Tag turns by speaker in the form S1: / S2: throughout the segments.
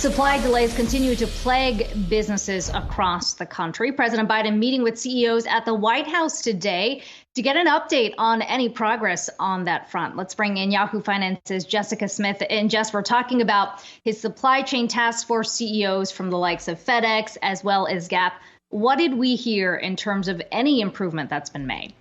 S1: Supply delays continue to plague businesses across the country. President Biden meeting with CEOs at the White House today to get an update on any progress on that front. Let's bring in Yahoo Finance's Jessica Smith. And Jess, we're talking about his supply chain task force CEOs from the likes of FedEx as well as Gap. What did we hear in terms of any improvement that's been made?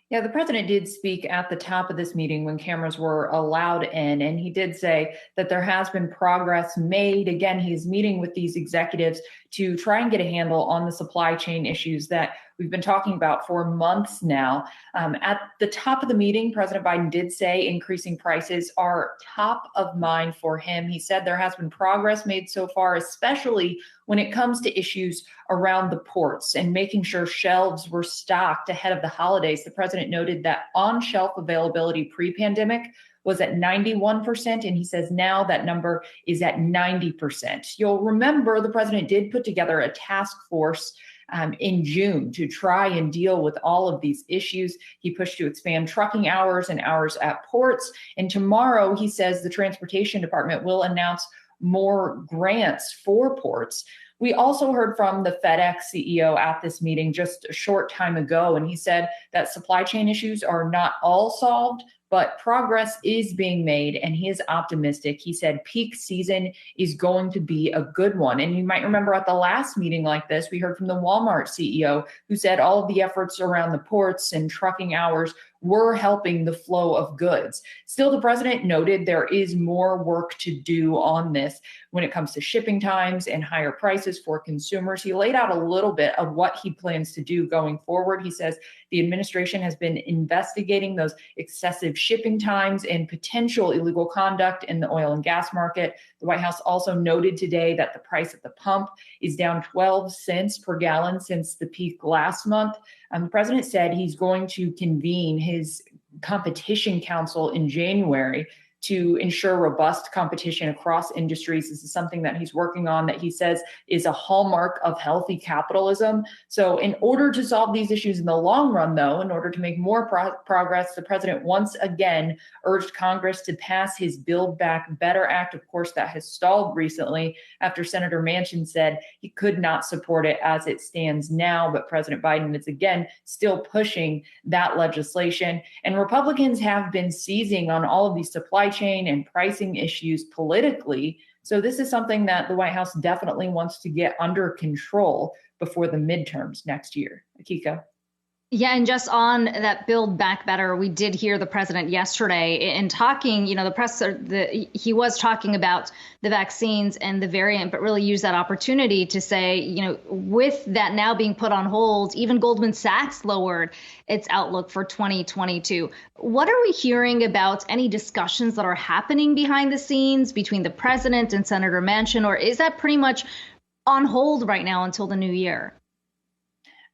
S2: Yeah, the president did speak at the top of this meeting when cameras were allowed in, and he did say that there has been progress made. Again, he's meeting with these executives to try and get a handle on the supply chain issues that we've been talking about for months now. At the top of the meeting, President Biden did say increasing prices are top of mind for him. He said there has been progress made so far, especially when it comes to issues around the ports and making sure shelves were stocked ahead of the holidays. The president noted that on-shelf availability pre-pandemic was at 91%, and he says now that number is at 90%. You'll remember the president did put together a task force in June to try and deal with all of these issues. He pushed to expand trucking hours and hours at ports. And tomorrow, he says the Transportation Department will announce more grants for ports. We also heard from the FedEx CEO at this meeting just a short time ago, and he said that supply chain issues are not all solved, but progress is being made, and he is optimistic. He said peak season is going to be a good one. And you might remember at the last meeting like this, we heard from the Walmart CEO who said all of the efforts around the ports and trucking hours were helping the flow of goods. Still, the president noted there is more work to do on this when it comes to shipping times and higher prices for consumers. He laid out a little bit of what he plans to do going forward. He says the administration has been investigating those excessive shipping times and potential illegal conduct in the oil and gas market. The White House also noted today that the price at the pump is down 12 cents per gallon since the peak last month. The president said he's going to convene his competition council in January to ensure robust competition across industries. This is something that he's working on that he says is a hallmark of healthy capitalism. So in order to solve these issues in the long run, though, in order to make more progress, the president once again urged Congress to pass his Build Back Better Act. Of course, that has stalled recently after Senator Manchin said he could not support it as it stands now. But President Biden is again still pushing that legislation. And Republicans have been seizing on all of these supply chain and pricing issues politically. So this is something that the White House definitely wants to get under control before the midterms next year. Akiko.
S1: Yeah, and just on that Build Back Better, we did hear the president yesterday in talking, he was talking about the vaccines and the variant, but really used that opportunity to say, with that now being put on hold, even Goldman Sachs lowered its outlook for 2022. What are we hearing about any discussions that are happening behind the scenes between the president and Senator Manchin, or is that pretty much on hold right now until the new year?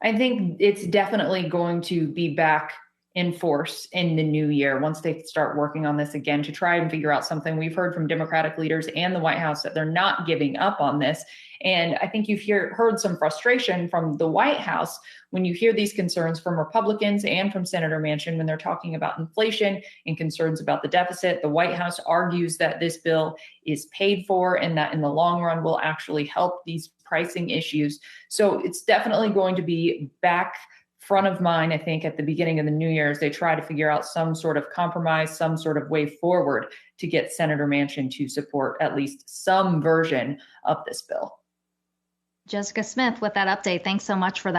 S2: I think it's definitely going to be back in force in the new year once they start working on this again to try and figure out something. We've heard from Democratic leaders and the White House that they're not giving up on this. And I think you've heard some frustration from the White House when you hear these concerns from Republicans and from Senator Manchin when they're talking about inflation and concerns about the deficit. The White House argues that this bill is paid for and that in the long run will actually help these pricing issues. So it's definitely going to be back front of mind, I think, at the beginning of the new year as they try to figure out some sort of compromise, some sort of way forward to get Senator Manchin to support at least some version of this bill.
S1: Jessica Smith with that update. Thanks so much for that.